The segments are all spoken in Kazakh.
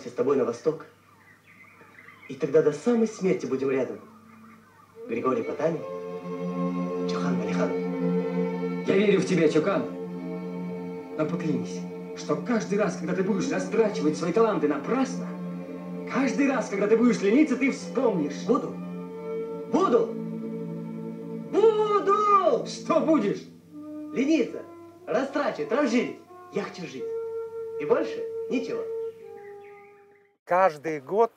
С тобой на восток, и тогда до самой смерти будем рядом. Григорий Потанин, Чохан Валиханов. Я верю в тебя, Чокан, но поклянись, что каждый раз, когда ты будешь растрачивать свои таланты напрасно, каждый раз, когда ты будешь лениться, ты вспомнишь. Буду. Буду. Буду! Что будешь? Лениться, растрачивать, транжирить. Я хочу жить. И больше ничего. Каждый год,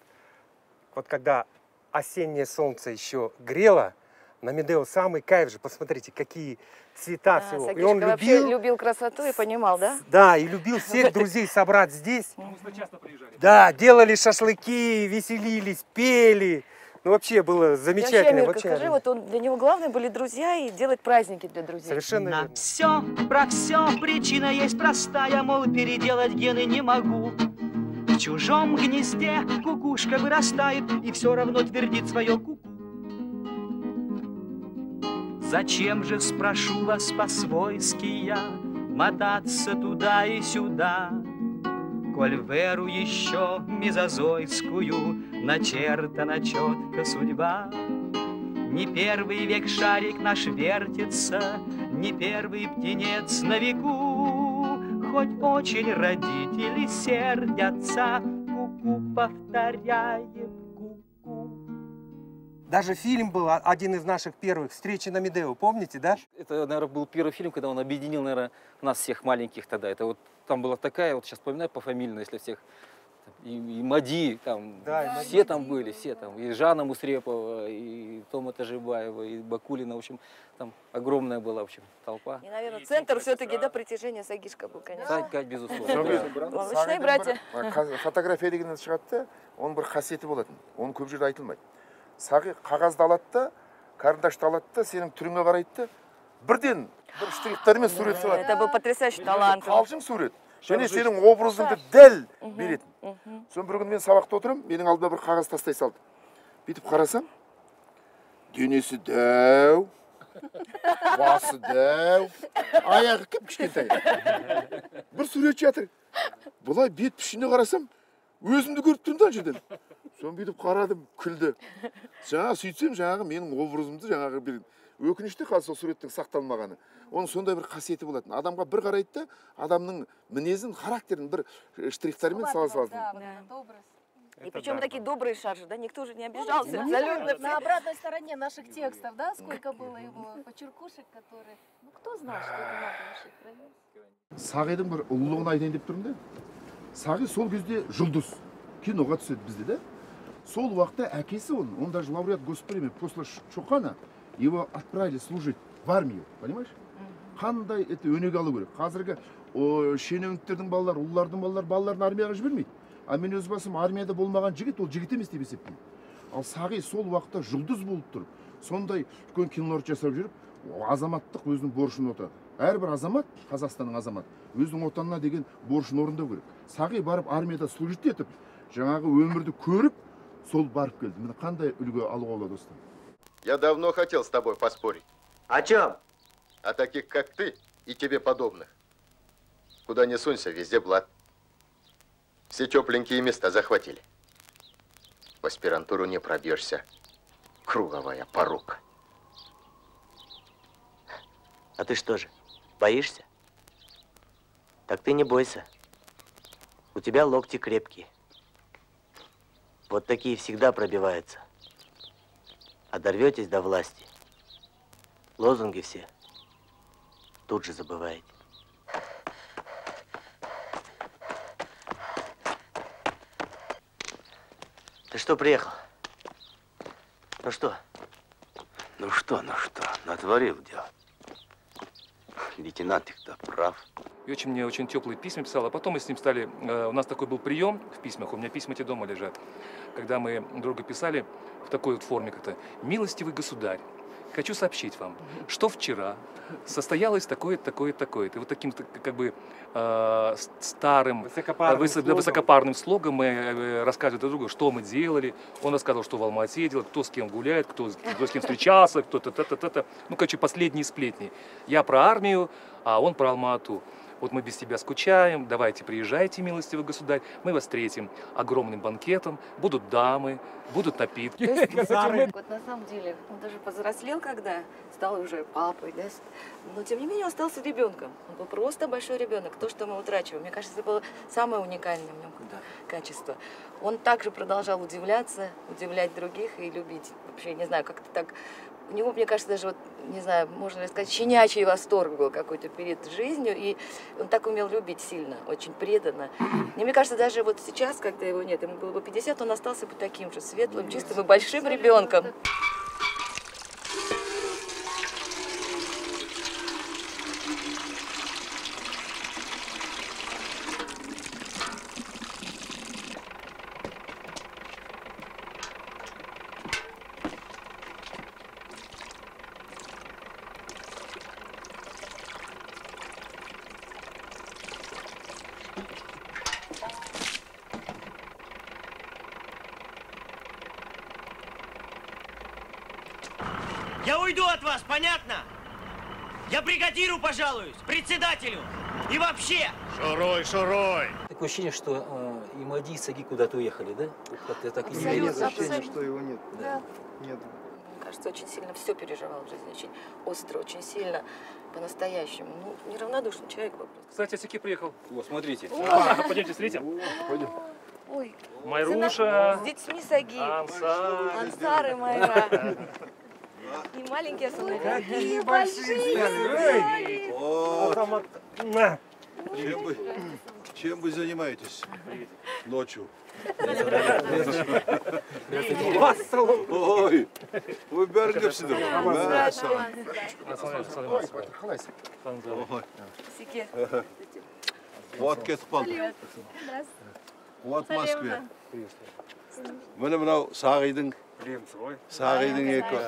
вот когда осеннее солнце еще грело, на Медео самый кайф же, посмотрите, какие цвета всего. Сагишка и он вообще любил красоту и понимал, да? Да, и любил всех друзей собрать здесь. Мы часто приезжали. Да, делали шашлыки, веселились, пели. Ну, вообще было замечательно. Мирка, скажи, вот он, для него главное были друзья и делать праздники для друзей. Совершенно верно. Все, про все причина есть простая, мол, переделать гены не могу. В чужом гнезде кукушка вырастает и все равно твердит свое ку-ку. Зачем же, спрошу вас по-свойски я, мотаться туда и сюда, коль в эру еще мезозойскую начертана четко судьба? Не первый век шарик наш вертится, не первый птенец на веку, хоть очень родители сердятся, ку-ку повторяет ку-ку. Даже фильм был один из наших первых, «Встречи на Медео», помните, да? Это, наверное, был первый фильм, когда он объединил, наверное, нас всех маленьких тогда. Это вот там была такая, вот сейчас вспоминаю пофамильно, если всех, и Мади, там, Да, все Мади там были, все там, и Жанна Мусрепова, и Тома Тажибаева, и Бакулина, в общем, там огромная была, в общем, толпа. И, наверное, центр все-таки, да, притяжения Сагишка был, конечно. Да, безусловно. Молочные братья. Фотография дегеннен шығады да, оның бір қасиеті болатын. Оның көп жерде айтылмайды. Сағи қағазды алады да, карандашты алады да, сенің түріңе қарайды да, бірден бір штрихтармен сурет салады. Это был потрясающий талант. Қалжың сурет. Және сенің образыңды дәл беретін. Соны бір күн мен сабақта отырамын, менің алдыма бір қағаз тастай салды. Бүйтіп қарасам, денесі дәу, басы дәу, аяғы кіп-кішкентай. Бір сурет жатыр. Бұлай бет пішіне қарасам, өзімді көріп тұрмын да жерден. Соны бүйтіп қарадым, күлді. Жаңағы сөйтсем, жаңағы менің образымды жаңағы бір өкінішті қалса сол суреттің сақталмағаны. Оның сондай бір қасиеті болатын. Адамға бір қарайды да, адамның мінезін, характерін бір штрихтармен сала салатын. И причем такие добрые шаржи, да, никто же не обижался. На обратной стороне наших текстов, да, сколько было его почеркушек, которые... Ну, кто знал, что это надо вообще проверить? Сағидің бір ұлылығын айтайын деп тұрмын да. Сағи сол кезде жұлдыз киноға түседі бізде, да. Сол уақытта әкесі он даже лауреат госпремии после Чокана, его отправили служить в армию, понимаешь? Қандай это өнеге алу керек. Қазіргі шенеуніктердің балалары, ұлылардың балалары балаларын армияға жібермейді. А мен өз басым армияда болмаған жігіт, ол жігіт емес деп есептеймін. Ал Сағи сол уақытта жұлдыз болып тұрып, сондай үлкен кинолар жасап жүріп, азаматтық өзінің борышын отырады. Әрбір азамат, Қазақстанның азамат, өзінің отанына деген борышын орындау керек. Сағи барып армияда служить етіп, жаңағы өмірді көріп, сол барып келді. Міне қандай үлгі алуға болады достым. Я давно хотел с тобой поспорить. О чем? О таких, как ты и тебе подобных. Куда ни сунься, везде блат. Все тепленькие места захватили. В аспирантуру не пробьешься. Круговая порука. А ты что же, боишься? Так ты не бойся. У тебя локти крепкие. Вот такие всегда пробиваются. А дорветесь до власти. Лозунги все тут же забываете. Ты что приехал? Ну что? Ну что, натворил дело. Лейтенант их-то прав. И очень мне очень теплые письма писал, а потом мы с ним стали, у нас такой был прием в письмах, у меня письма эти дома лежат, когда мы друга писали в такой вот форме как-то: «Милостивый государь, хочу сообщить вам, что вчера состоялось такое-то, такое-то, такое-то». И вот таким как бы старым, высокопарным слогом мы рассказывали друг другу, что мы делали. Он рассказывал, что в Алма-Ате делал, кто с кем гуляет, кто с кем встречался, кто-то, ну, короче, последние сплетни. Я про армию, а он про Алма-Ату. Вот мы без тебя скучаем, давайте приезжайте, милостивый государь, мы вас встретим огромным банкетом, будут дамы, будут напитки. Вот на самом деле он даже повзрослел, когда стал уже папой, да? Но тем не менее он остался ребенком. Он был просто большой ребенок. То, что мы утрачиваем, мне кажется, это было самое уникальное в нем качество. Он также продолжал удивляться, удивлять других и любить. Вообще, не знаю, как-то так. У него, мне кажется, даже, вот, не знаю, можно ли сказать, щенячий восторг был какой-то перед жизнью, и он так умел любить сильно, очень преданно. И мне кажется, даже вот сейчас, когда его нет, ему было бы 50, он остался бы таким же светлым, чистым и большим ребенком. Я уйду от вас, понятно? Я бригадиру пожалуюсь, председателю и вообще. Шурой, шурой. Такое ощущение, что и Мади, и Саги куда-то уехали, да? Как-то так и Абсолютно, нет ощущения, что его нет. Да. Нет. Мне кажется, очень сильно все переживал в жизни, очень остро, очень сильно, по-настоящему. Ну, неравнодушный человек был. Кстати, Саки приехал. Вот, смотрите. Пойдемте встретим. Пойдем. Ой, Майруша. с детьми Саги. Ансар и Майра. И маленькие особенно. Какие большие! Чем вы занимаетесь ночью? Ой, вы бергерсидер. Вот кетпал. Вот Москве. Мен мынау Сағидың екі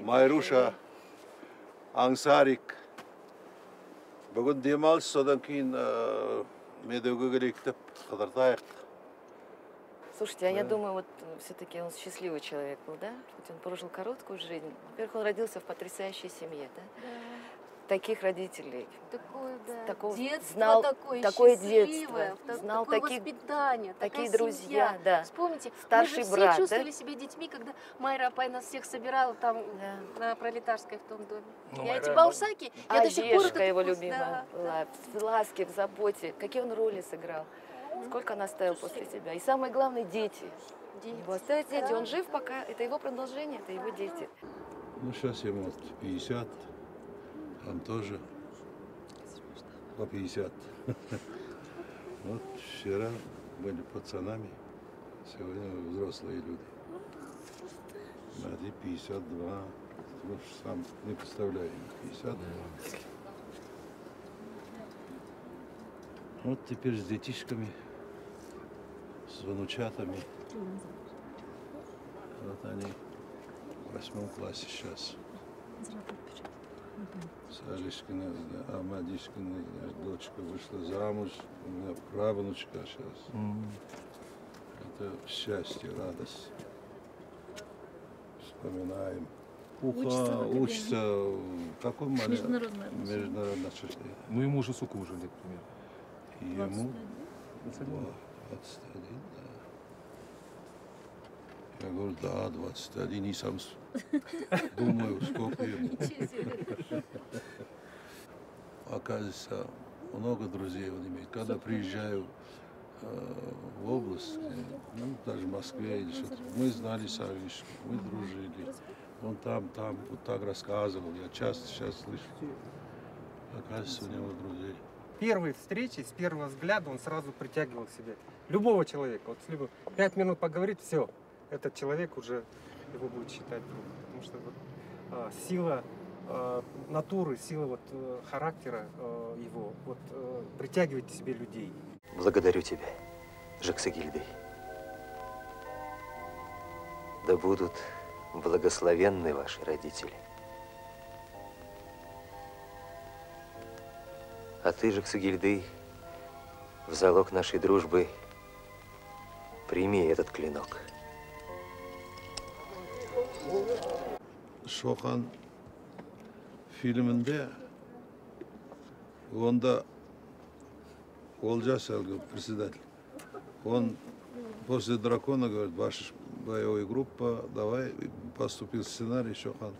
Майруша, Аңсарик. Бүгін демалыс, содан кейін медеуге керек деп қыдыртайық. Слушайте, а я думаю, вот все-таки он счастливый человек был, да? Хоть он прожил короткую жизнь. Во-первых, он родился в потрясающей семье, да? Таких родителей. Такое, да. Такого, детство знал такое счастливое, детство. Знал такое таких, воспитание, такие такая друзья, семья. да. Вспомните, старший мы же брат, все чувствовали да? себя детьми, когда Майра Апай нас всех собирала там на Пролетарской в том доме. Ну, Я эти баушаки, я до сих пор Олежка, его вкус, любимая была, в ласке, в заботе. Какие он роли сыграл. Сколько он оставил после себя. И самое главное, дети. Его оставят дети. Он жив пока. Это его продолжение, это его дети. Ну, сейчас ему 50, там тоже по 50. Вот вчера были пацанами, сегодня взрослые люди. Мади 52, ну, сам не представляю, 52. Вот теперь с детишками, с внучатами. Вот они в 8 классе сейчас. Саришкина, Амадишкина дочка вышла замуж, у меня правнучка сейчас. Это счастье, радость. Вспоминаем. Учится в каком международном сочетании? Ну, ему уже сколько уже лет, примерно? И ему 21. 21, да. Я говорю, да, 21, и сам думаю, сколько ему. Оказывается, много друзей он имеет. Когда приезжаю в область, ну, даже в Москве или что-то, мы знали Савишку, мы дружили. Он там, вот так рассказывал. Я часто сейчас слышу. Оказывается, у него друзей. Первой встречи, с первого взгляда он сразу притягивал к себе любого человека. Вот если бы 5 минут поговорить, все, этот человек уже его будет считать другом. Потому что вот, сила натуры, сила вот, характера его вот, притягивает к себе людей. Благодарю тебя, Жаксагильдей. Да будут благословенны ваши родители. А ты, Жаксагильдей, в залог нашей дружбы прими этот клинок. Шоқан фильмінде онда Олжас әлгі председатель. Он после «Дракона» говорит, ваша боевая группа, давай, поступил сценарий, Шоқан.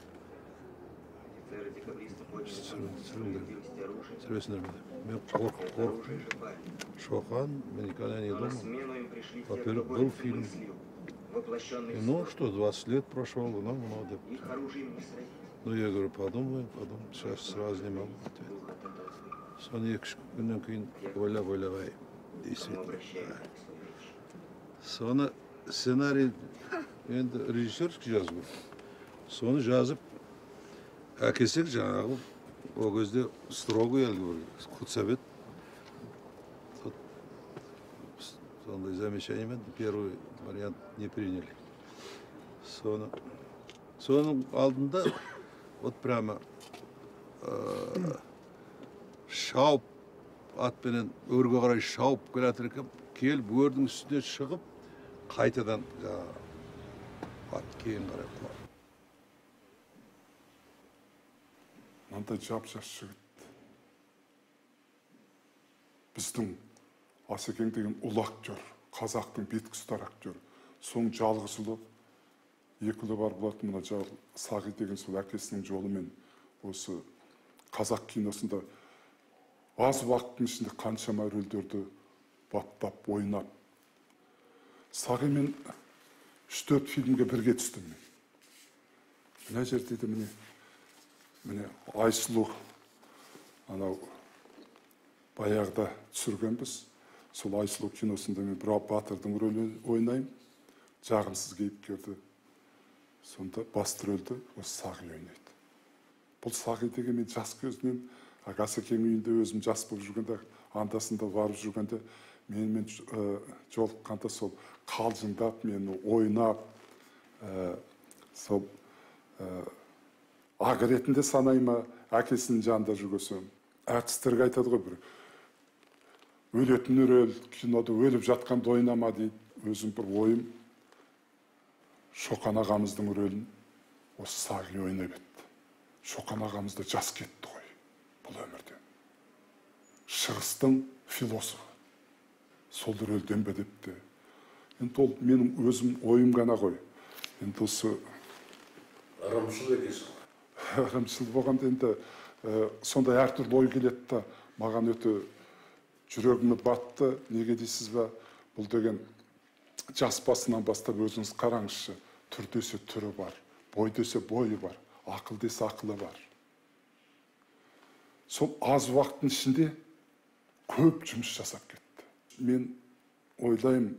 Шоқан, мы никогда не думали. Во-первых, был фильм. И, ну что, 20 лет прошло, ну надо. Ну я говорю, подумаем, сейчас сразу не могу ответить. Соны күннен кейін ойлап действительно. Соны сценарий енді режиссерский жазып, соны жазып, әкесек жаңағы о кезде строгый әлгі бір худсовет. Сондай замечаниемен первый вариант не приняли. Соның алдында вот прямо шауып, атпенен өрге қарай шауып келе жатыр екен, келіп өрдің үстіне шығып, қайтадан ат кейін қарай құлады. Мынандай жап-жас жігіт. Біздің Асекең деген ұлы актер, қазақтың беткі ұстар актер. Соң жалғызылы, екілі бар болатын мына Сағи деген сол әкесінің жолымен осы қазақ киносында аз уақыттың ішінде қаншама рөлдерді баптап, ойнап. Сағимен 3-4 фильмге бірге түстім мен. Мына жерде де міне Айсұлу анау баяғыда түсіргенбіз. Сол Айсұлу киносында мен бір батырдың рөлін ойнаймын. Жағымсыз кейіпкерді. Сонда басты рөлді осы Сағи ойнайды. Бұл Сағи деген мен жас көзінен Асекең үйінде өзім жас болып жүргенде, андасында барып жүргенде, менімен жолыққанда сол қалжыңдап, мені ойнап, сол ақ ретінде санайма, әкесінің жанында жүргесем. Әртістерге айтады ғой бір. Өлетін рөл, кинода өліп жатқанда ойнама дейді. Өзім бір ойым. Шоқан ағамыздың рөлін осы Сағи ойнап етті. Шоқан ағамызда жас кетті ғой бұл өмірден. Шығыстың философы. Сол рөлден бе депті. Енді ол менің өзім ойым ғана ғой. Енді осы ырымшыл екесің. Ырымшыл болғанда енді сондай әртүрлі ой келеді да, маған өте жүрегіме батты. Неге дейсіз ба? Бұл деген жас басынан бастап өзіңіз қараңызшы. Түр десе түрі бар, бой десе бойы бар, ақыл десе ақылы бар. Сол аз уақыттың ішінде көп жұмыс жасап кетті. Мен ойлаймын,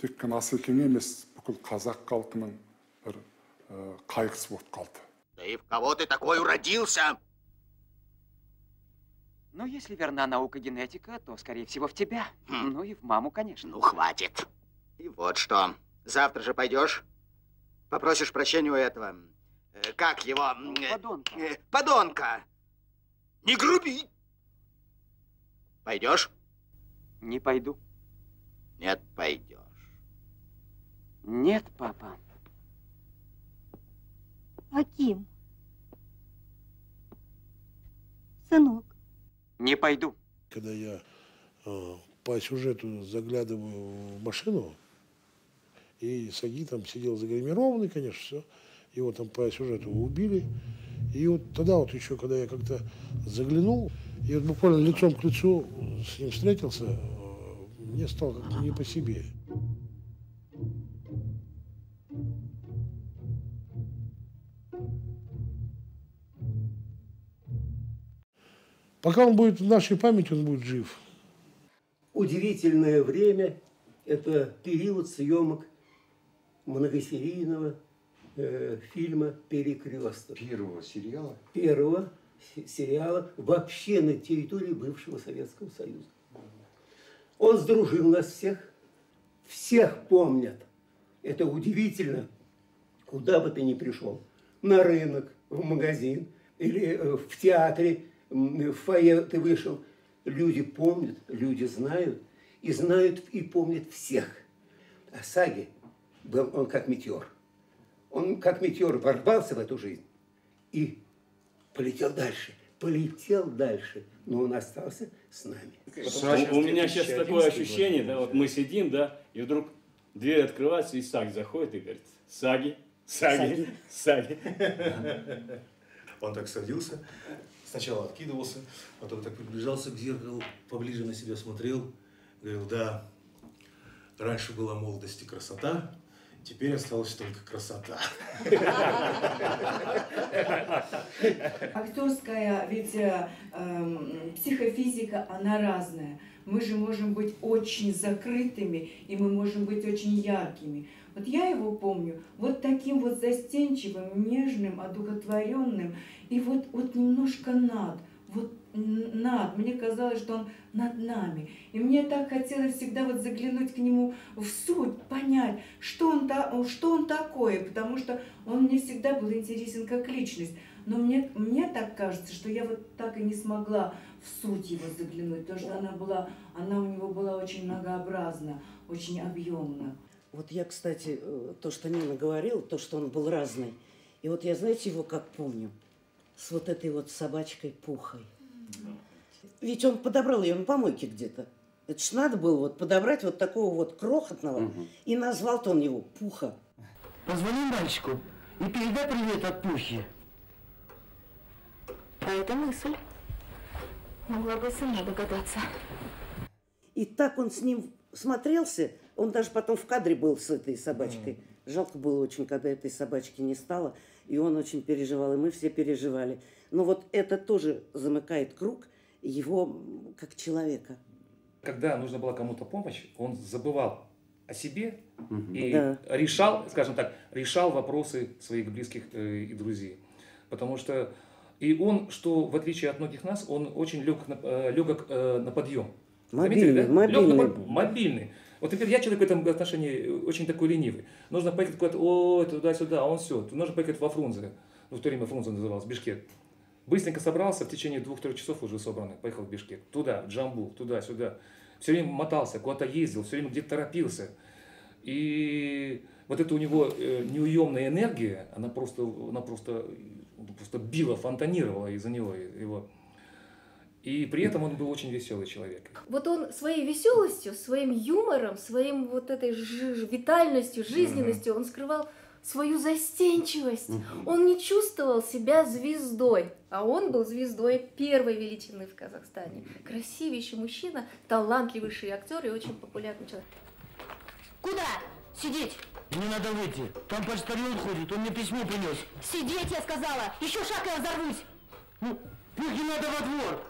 тек қана Асекең емес, бүкіл қазақ халқының бір қайғысы болып қалды. Да и в кого ты такой уродился? Ну, если верна наука генетика, то, скорее всего, в тебя. Ну и в маму, конечно. Ну, хватит. И вот что. Завтра же пойдешь, попросишь прощения у этого... Как его? Подонка. Подонка. Не груби. Пойдешь? Не пойду. Нет, пойдешь. Нет, папа. Аким. Сынок. Не пойду. Когда я по сюжету заглядываю в машину, и Саги там сидел загримированный, конечно, все. Его там по сюжету убили. И вот тогда вот еще, когда я как-то заглянул, И вот буквально лицом к лицу с ним встретился, мне стало как-то не по себе. Пока он будет в нашей памяти, он будет жив. Удивительное время – это период съемок многосерийного фильма «Перекресток». Первого сериала? Первого сериала вообще на территории бывшего Советского Союза. Он сдружил нас всех, всех помнят. Это удивительно. Куда бы ты ни пришел, на рынок, в магазин или в театре, в фойе ты вышел, люди помнят, люди знают и помнят всех. А Саги был он как метеор. Он как метеор ворвался в эту жизнь и полетел дальше, но он остался с нами. У меня сейчас такое ощущение, да, вот мы сидим, да, и вдруг дверь открывается, и Саги заходит и говорит: Саги. Он так садился, сначала откидывался, потом так приближался к зеркалу, поближе на себя смотрел, говорил: да, раньше была молодость и красота, теперь осталась только красота. Актерская ведь психофизика, она разная. Мы же можем быть очень закрытыми, и мы можем быть очень яркими. Вот я его помню вот таким вот застенчивым, нежным, одухотворенным, и вот немножко над. Мне казалось, что он над нами. И мне так хотелось всегда вот заглянуть к нему в суть, понять, что он такое, потому что он мне всегда был интересен как личность. Но мне так кажется, что я вот так и не смогла в суть его заглянуть, потому что она у него была очень многообразна, очень объемна. Вот я, кстати, то, что Нина говорила, то, что он был разный. И вот я, знаете, его как помню, с вот этой вот собачкой Пухой. Ведь он подобрал ее на помойке где-то. Это ж надо было вот подобрать вот такого вот крохотного. И назвал-то он его Пуха. Позвони мальчику и передай привет от Пухи. А это мысль. Могла бы сама догадаться. И так он с ним смотрелся, он даже потом в кадре был с этой собачкой. Жалко было очень, когда этой собачки не стало, и он очень переживал, и мы все переживали. Но вот это тоже замыкает круг его как человека. Когда нужна была кому-то помощь, он забывал о себе и решал, скажем так, решал вопросы своих близких и друзей. Потому что и он, что в отличие от многих нас, он очень легок на подъем. Мобильный, заметили, да? Мобильный. Вот теперь я человек в этом отношении очень такой ленивый. Нужно поехать куда-то, туда-сюда, а он все. Нужно поехать во Фрунзе. В то время Фрунзе назывался, Бишкек. Быстренько собрался, в течение 2-3 часов уже собранный. Поехал в Бишкек. Туда, в Джамбул, туда-сюда. Все время мотался, куда-то ездил, все время где-то торопился. И вот эта у него неуемная энергия, она просто била, фонтанировала из-за него. И при этом он был очень веселый человек. Вот он своей веселостью, своим юмором, своим вот этой витальностью, жизненностью, он скрывал свою застенчивость. Он не чувствовал себя звездой, а он был звездой первой величины в Казахстане. Красивейший мужчина, талантливейший актер и очень популярный человек. Куда? Сидеть! Мне надо выйти. Там почтальон ходит, он мне письмо принес. Сидеть, я сказала! Еще шаг, и я взорвусь! Ну, Пухе надо во двор!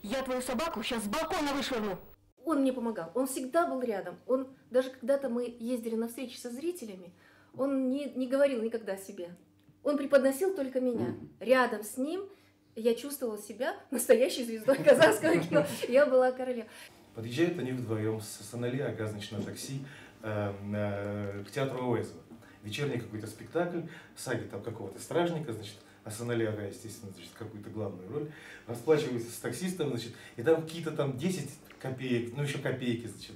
Я твою собаку сейчас с балкона вышвырну. Он мне помогал, он всегда был рядом. Он, даже когда-то мы ездили на встречи со зрителями, он не говорил никогда о себе. Он преподносил только меня. Рядом с ним я чувствовала себя настоящей звездой казахского кино. Я была королева. Подъезжают они вдвоем с Анали Ага, значит, на такси к театру Ауэзова. Вечерний какой-то спектакль, Саги там какого-то стражника, значит, а Санали Ага, естественно, значит, какую-то главную роль, расплачивается с таксистом, значит, и там какие-то там 10 копеек, ну еще копейки, значит,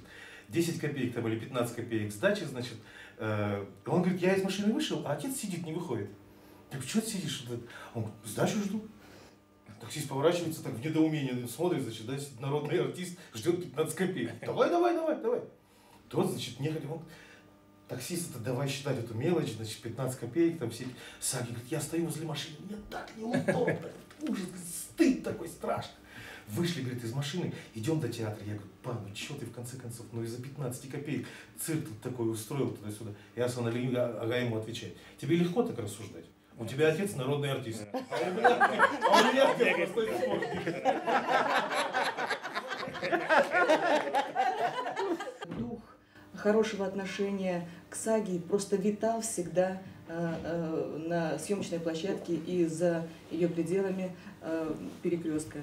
10 копеек там или 15 копеек сдачи, значит, он говорит: я из машины вышел, а отец сидит, не выходит. Я говорю: что ты сидишь? Он говорит: сдачу жду. Таксист поворачивается, так в недоумении смотрит, значит, да, народный артист ждет 15 копеек. Давай. Тот, значит, нехотя, таксист, это давай считать эту мелочь, значит, 15 копеек, там все. Саги говорит: я стою возле машины, мне так неудобно. ужас, стыд такой страшный. Вышли, говорит, из машины, идем до театра. Я говорю, па, ну что ты в конце концов, ну из-за 15 копеек цирк тут такой устроил туда-сюда. И Асан Ага ему отвечает, тебе легко так рассуждать? У тебя отец народный артист. А у меня простой спорт. Дух хорошего отношения к саге просто витал всегда на съемочной площадке и за ее пределами Перекрестка.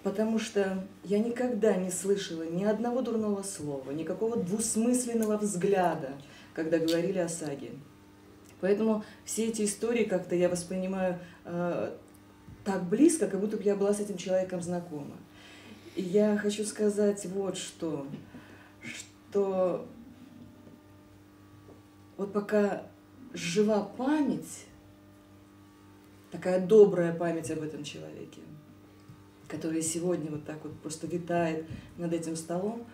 Потому что я никогда не слышала ни одного дурного слова, никакого двусмысленного взгляда, когда говорили о саге. Поэтому все эти истории как-то я воспринимаю так близко, как будто бы я была с этим человеком знакома. И я хочу сказать вот что вот пока жива память, такая добрая память об этом человеке, который сегодня вот так вот просто витает над этим столом,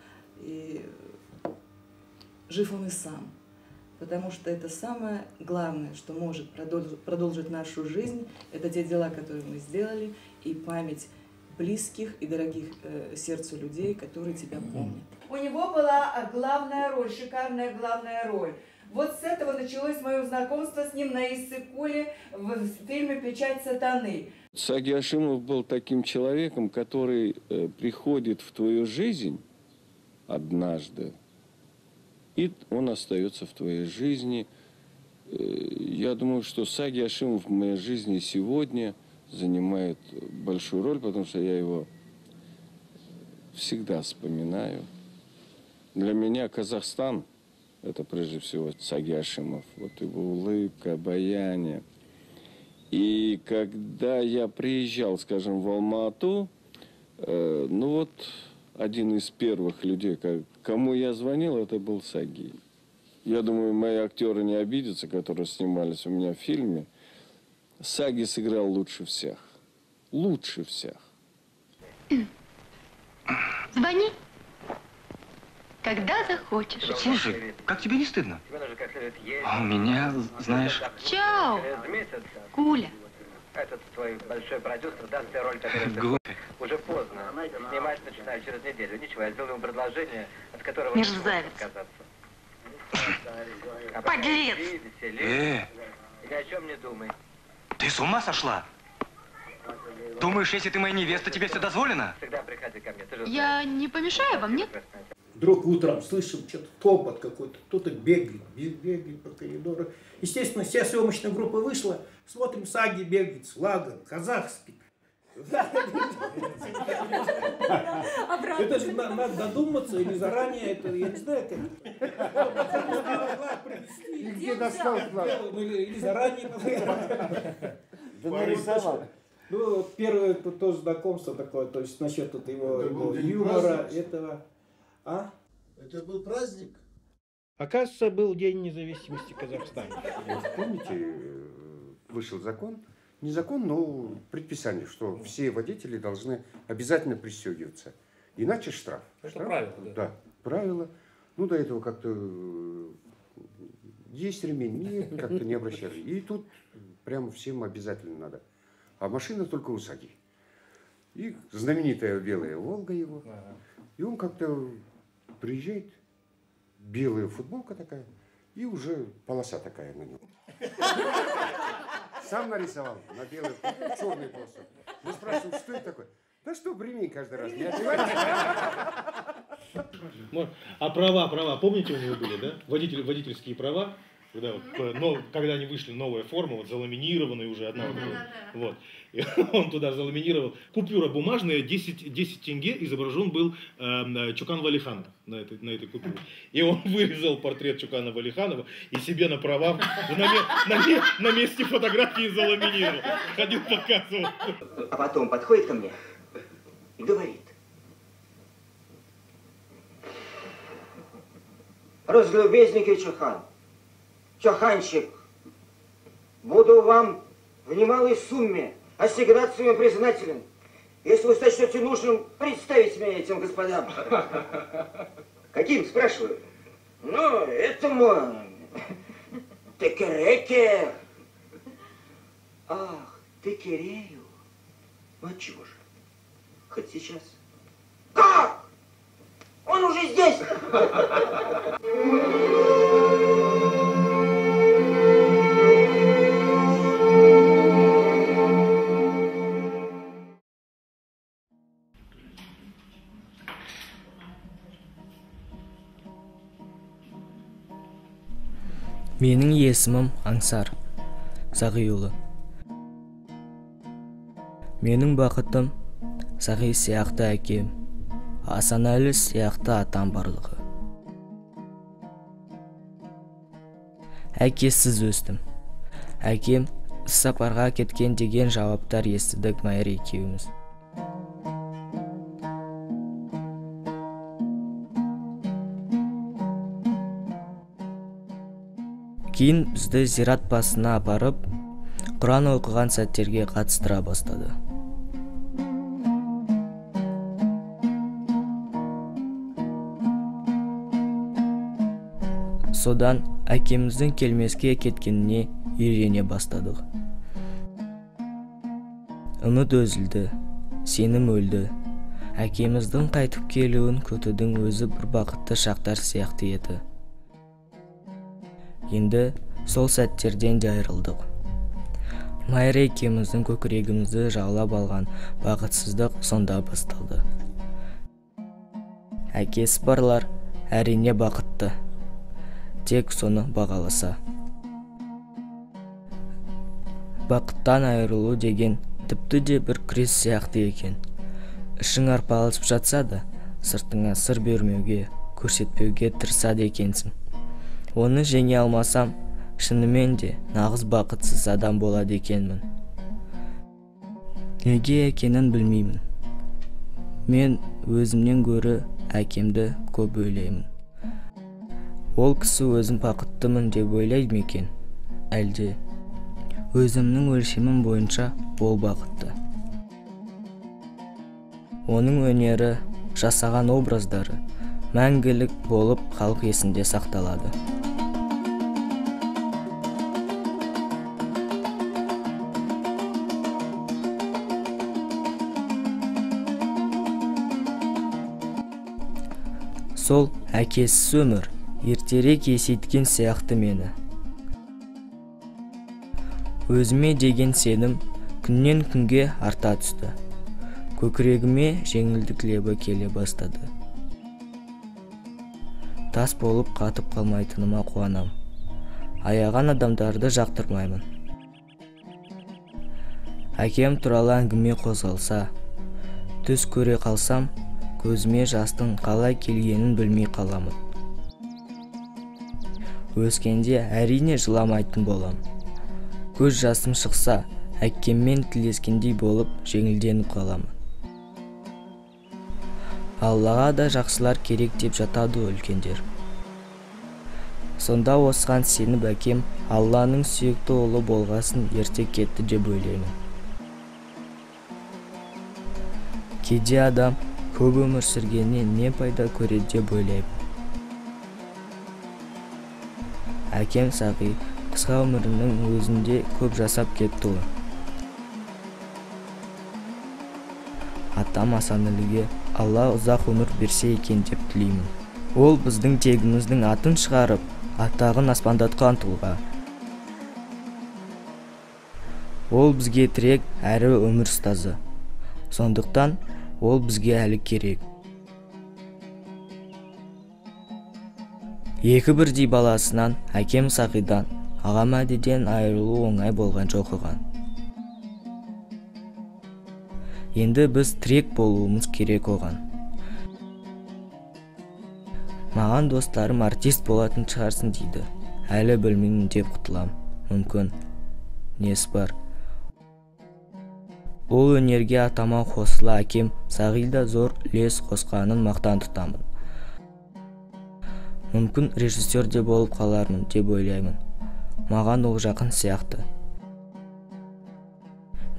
и жив он и сам. Потому что это самое главное, что может продолжить нашу жизнь, это те дела, которые мы сделали, и память близких и дорогих сердцу людей, которые тебя помнят. У него была главная роль, шикарная главная роль. Вот с этого началось мое знакомство с ним на Иссык-Куле в фильме «Печать сатаны». Саги Ашимов был таким человеком, который приходит в твою жизнь однажды, и он остается в твоей жизни. Я думаю, что Саги Ашимов в моей жизни сегодня занимает большую роль, потому что я его всегда вспоминаю. Для меня Казахстан – это прежде всего Саги Ашимов. Вот его улыбка, обаяние. И когда я приезжал, скажем, в Алма-Ату, ну вот один из первых людей, кому я звонил, это был Саги. Я думаю, мои актеры не обидятся, которые снимались у меня в фильме. Саги сыграл лучше всех. Лучше всех. Звони, когда захочешь. Слушай, как тебе не стыдно? А у меня, знаешь... Чао, Куля. Этот твой большой продюсер даст тебе роль, которую ты уже поздно. Снимать начинаю через неделю. Ничего, я сделаю ему предложение, от которого не сможешь отказаться. Подлец! И ни о чем не думай. Ты с ума сошла? Думаешь, если ты моя невеста, тебе все дозволено? Всегда приходи ко мне, ты же Я не помешаю вам, нет? Вдруг утром слышим что-то топот какой-то, кто-то бегает по коридору. Естественно, вся съемочная группа вышла, смотрим, Саги бегает с флагом, казахский. Это же надо додуматься или заранее, это я не знаю, как. И где достал флаг? Или заранее. Нарисовал. Ну, первое тоже знакомство такое, то есть насчет его юмора, этого. А? Это был праздник? Оказывается, был День независимости Казахстана. Помните, вышел закон, не закон, но предписание, что все водители должны обязательно пристегиваться. Иначе штраф. Это штраф? правило, да. Да, правило. Ну, до этого как-то есть ремень, нет, как-то не обращали. И тут прямо всем обязательно надо. А машина только у Саги. И знаменитая белая Волга его. И он как-то приезжает, белая футболка такая, и уже полоса такая на нем. Сам нарисовал на белый, черный просто. Мы спрашиваем, что это такое? Да что, ремень каждый раз не одевайте. А права, помните, у него были, да? Водительские права, когда они вышли, новая форма, вот заламинированная уже одна. Вот. И он туда заламинировал. Купюра бумажная, 10 тенге, изображен был Чукан Валиханов на этой купюре. И он вырезал портрет Чукана Валиханова и себе на права на месте фотографии заламинировал. Ходил, показывал. А потом подходит ко мне и говорит: разлюбезники Чухан, Чуханчик, буду вам в немалой сумме ассигнациями признателен, если вы сочтете нужным представить меня этим господам. Каким, спрашиваю? Ну, этому Текереке. Ах, Текерею. Отчего же? Хоть сейчас. Как? Он уже здесь! Менің есімім Аңсар Сағиұлы. Менің бақытым Сағи сияқты әкем, Асанәлі сияқты атам барлығы. Әкесіз өстім. Әкем іссапарға кеткен деген жауаптар естідік Майра екеуміз. Кейін бізді зират басына апарып, Құран оқыған сәттерге қатыстыра бастады. Содан әкеміздің келмеске кеткеніне үйрене бастадық. Үміт үзілді, сенім өлді. Әкеміздің қайтып келуін күтудің өзі бір бақытты шақтар сияқты еді. Енді сол сәттерден де айырылдық. Майра екеуміздің көкірегімізді жаулап алған бақытсыздық сонда басталды. Әкесі барлар әрине бақытты, тек соны бағаласа. Бақыттан айырылу деген тіпті де бір күрес сияқты екен. Ішің арпалысып жатса да, сыртыңа сыр бермеуге, көрсетпеуге тырысады екенсің. Оны жеңе алмасам, шынымен де нағыз бақытсыз адам болады екенмін. Неге екенін білмеймін. Мен өзімнен гөрі әкемді көп ойлаймын. Ол кісі өзім бақыттымын деп ойлайды ма екен? Әлде өзімнің өлшемім бойынша ол бақытты. Оның өнері, жасаған образдары мәңгілік болып халық есінде сақталады. Сол әкесіз өмір ертерек есейткен сияқты мені. Өзіме деген сенім күннен күнге арта түсті. Көкірегіме жеңілдік лебі келе бастады. Тас болып қатып қалмайтыныма қуанам. Аяған адамдарды жақтырмаймын. Әкем туралы әңгіме қозғалса, түс көре қалсам, көзіме жастың қалай келгенін білмей қаламын. Өскенде әрине жыламайтын болам. Көз жасым шықса, әкеммен тілескендей болып жеңілденіп қаламын. Аллаға да жақсылар керек деп жатады үлкендер. Сонда осыған сеніп әкем Алланың сүйікті ұлы болғасын ерте кетті деп ойлаймын. Кейде адам көп өмір сүргеннен не пайда көреді деп ойлаймын. Әкем Сағи қысқа өмірінің өзінде көп жасап кетті ғой. Атам Асанәліге Алла ұзақ өмір берсе екен деп тілеймін. Ол біздің тегіміздің атын шығарып, атағын аспандатқан тұлға. Ол бізге тірек әрі өмір ұстазы. Сондықтан ол бізге әлі керек. Екі бірдей баласынан әкем Сағидан, ағам Әдеден айырылу оңай болған жоқ оған. Енді біз тірек болуымыз керек оған. Маған достарым артист болатын шығарсын дейді. Әлі білмеймін деп құтылам. Мүмкін. Несі бар? Ол өнерге атама қосыла әкем Сағида зор үлес қосқанын мақтан тұтамын. Мүмкін режиссер де болып қалармын деп ойлаймын. Маған ол жақын сияқты.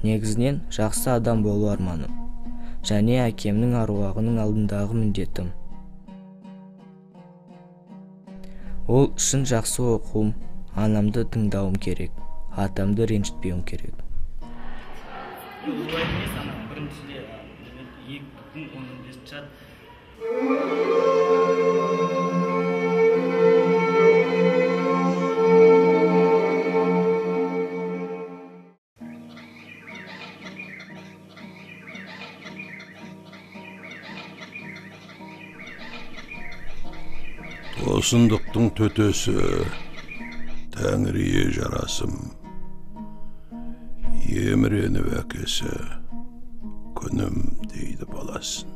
Негізінен жақсы адам болу арманым. Және әкемнің аруағының алдындағы міндетім. Ол үшін жақсы оқуым, анамды тыңдауым керек. Атамды ренжітпеуім керек. Осындықтың төтесі, Тәңірие жарасым, еміреніп әкесі, күнім дейді баласын.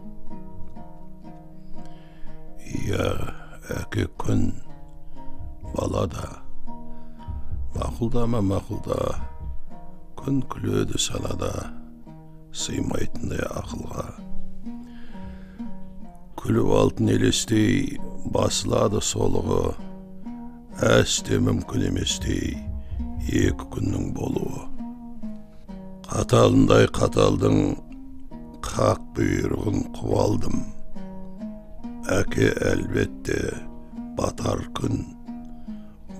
Иә, әке күн, балада, мақұлдама мақұлда, күн күледі санада, сыймайтындай ақылға. Күліп алтын елестей, басылады солығы, әсте мүмкін еместей, екі күннің болуы. Қаталындай қаталдың, қақ бұйрығын қуалдым. Әке әлбетте батар күн,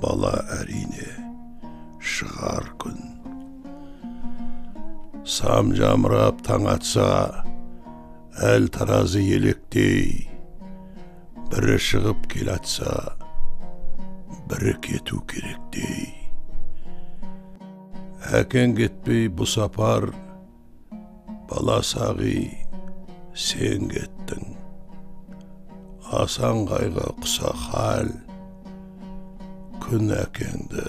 бала әрине шығар күн. Сам жамырап таң атса, әл таразы електей, бірі шығып келатса, бірі кету керектей. Әкең кетпей бұ сапар, бала сағи, сен кеттің. Асан қайға құса хал, күн әкеңді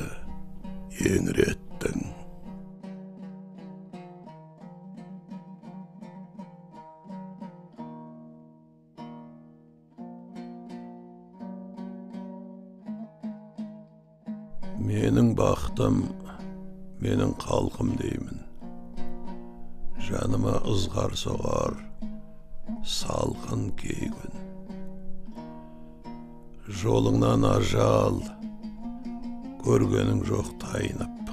еңіреттің. Менің бақытым, менің қалқым деймін. Жаныма ызғар соғар, салқын кей күн. Жолыңнан ажал, көргенің жоқ тайынып.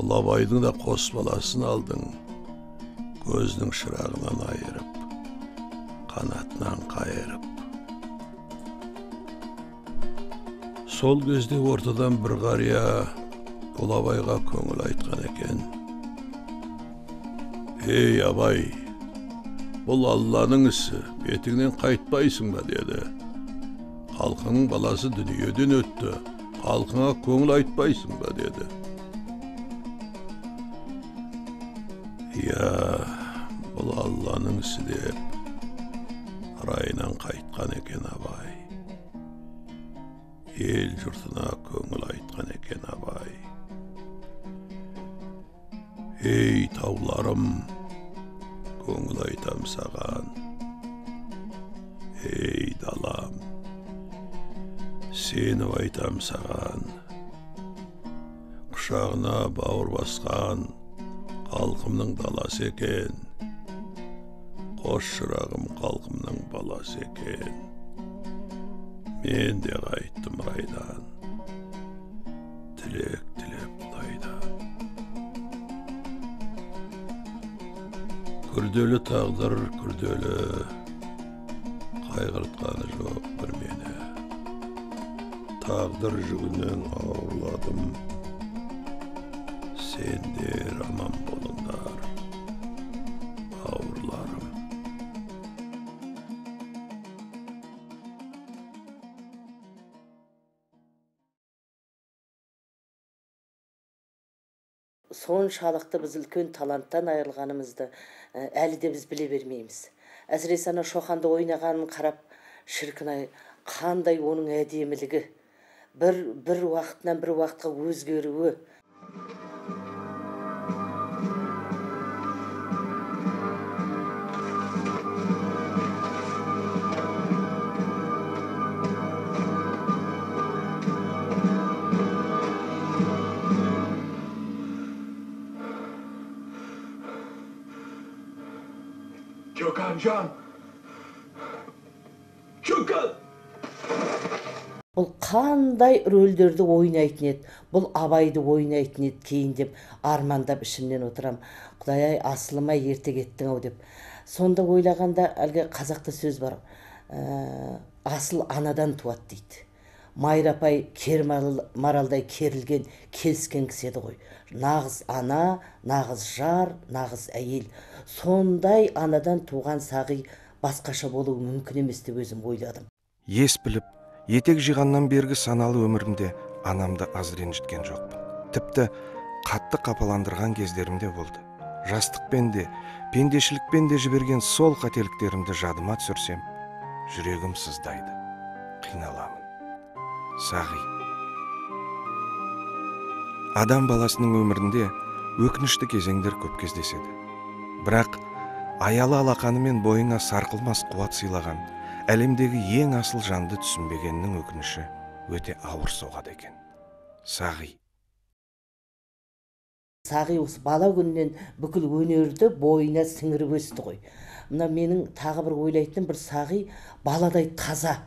Ұлабайдың да қос баласын алдың, көздің шырағынан айырып, қанатынан қайырып. Сол кезде ортадан бір қария Ұлабайға көңіл айтқан екен. Ей абай, бұл Алланың ісі, бетіңнен қайтпайсың ба деді. Халқының баласы дүниеден өтті, халқыңа көңіл айтпайсың ба деді. Иә, бұл Алланың ісі деп райынан қайтқан екен абай. Ел жұртына көңіл айтқан екен абай. Ей тауларым, көңіл айтам саған. Ей далам, сеніп айтам саған. Құшағына бауыр басқан қалқымның даласы екен. Қош шырағым қалқымның баласы екен. Мен де қайттым райдан, тілек құдайдан. Күрделі тағдыр, күрделі, қайғыртқаны жоқ бір мені. Тағдыр жүгінен ауырладым, сендер аман болыңдар, бауырларым. Соншалықты біз үлкен таланттан айырылғанымызды әлі де біз біле бермейміз. Әсіресе ана Шоханды ойнағанын қарап, шіркін-ай, қандай оның әдемілігі, бір уақытынан бір уақытқа өзгеруі. Gökhancan! Gökhan! Бұл қандай рөлдерді ойнайтын еді, бұл абайды ойнайтын еді кейін деп армандап ішімнен отырам. Құдай-ай, асылым-ай ерте кеттің ау деп. Сонда ойлағанда әлгі қазақта сөз бар, асыл анадан туады дейді. Майра апай маралдай керілген, келіскен кісі еді ғой. Нағыз ана, нағыз жар, нағыз әйел. Сондай анадан туған Сағи басқаша болуы мүмкін емес деп өзім ойладым. Ес біліп, етек жиғаннан бергі саналы өмірімде анамды аз ренжіткен жоқпын. Тіпті қатты қапаландырған кездерімде болды. Жастықпен де, пендешілікпен де жіберген сол қателіктерімді жадыма түсірсем, жүрегім сыздайды, қиналамын. Сағи. Адам баласының өмірінде өкінішті кезеңдер көп кездеседі. Бірақ аялы алақанымен бойыңа сарқылмас қуат сыйлаған, әлемдегі ең асыл жанды түсінбегеннің өкініші өте ауыр соғады екен. Сағи. Сағи осы бала күннен бүкіл өнерді бойына сіңіріп өсті ғой. Мына менің тағы бір ойлайтын бір Сағи баладай таза,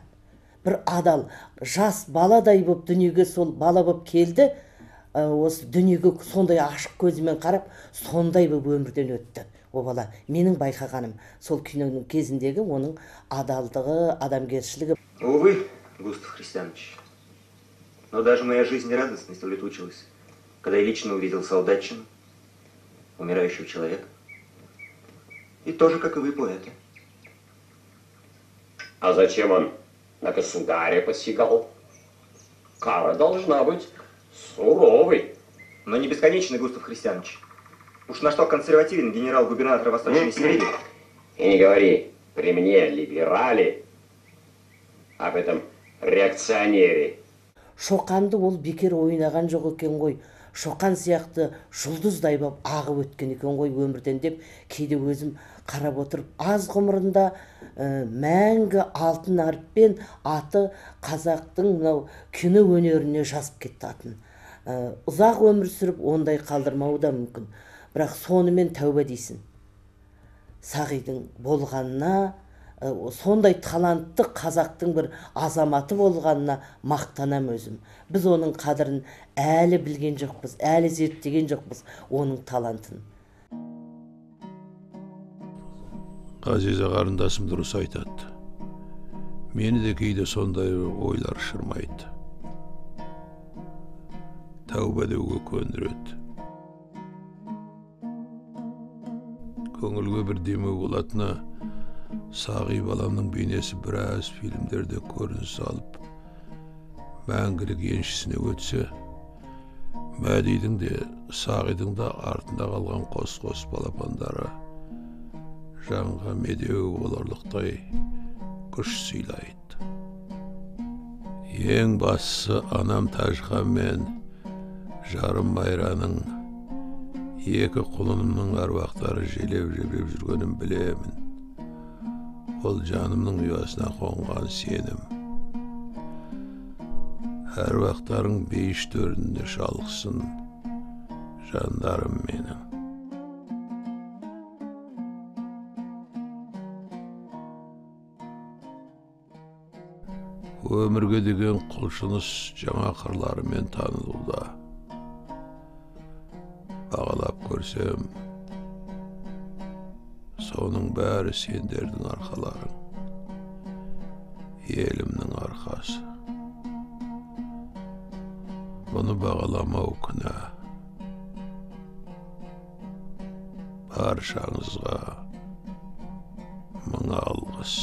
бір адал, жас баладай боп дүниеге сол бала боп келді. Осы дүниеге сондай ашық көзімен қарап, сондай боп өмірден өтті. О бала, менің байқағаным, сол киноның кезіндегі оның адалдығы, адамгершілігі. Увы, Густав Христианович, но даже моя жизнь радостность улетучилась, когда я лично увидел солдатчину, умирающего человека. И тоже, как и вы, поэты. А зачем он на государя посягал? Кара должна быть суровой. Но не бесконечный, Густав Христианович. Уж на что консервативен генерал-губернатор Восточной Сибири. И не говори, при мне либерали, об этом реакционере. Шоқанды ол бекер ойнаған жоқ екен ғой. Шоқан сияқты жұлдыздай боп ағып өткен екен ғой өмірден деп кейде өзім қарап отырып, аз ғұмырында мәңгі алтын әріппен аты қазақтың мынау кино өнеріне жазып кетті атын. Ұзақ өмір сүріп ондай қалдырмауы да мүмкін. Бірақ сонымен тәуба дейсің. Сағидың болғанына, сондай талантты қазақтың бір азаматы болғанына мақтанам өзім. Біз оның қадірін әлі білген жоқпыз, әлі зерттеген жоқпыз оның талантын. Ғазиза қарындасым дұрыс айтады. Мені де кейде сондай ойлар шырмайды. Тәуба деуге көндіреді. Көңілге бір демеу болатыны, Сағи баламның бейнесі біраз фильмдерде көрініс алып, мәңгілік еншісіне өтсе, Мәдидің де, Сағидың да артында қалған қос-қос балапандары жанға медеу боларлықтай күш сыйлайды. Ең бастысы анам Тәжхан мен жарым Майраның екі құлынымның аруақтары желеп-жебеп жүргенін білемін. Ол жанымның ұясына қонған сенім. Аруақтарың бейіш төрінде шалқысын, жандарым менің. Өмірге деген құлшыныс жаңа қырларымен танылуда. Бағалап көрсем, соның бәрі сендердің арқаларың, елімнің арқасы. Бұны бағаламау күнә. Баршаңызға мың алғыс.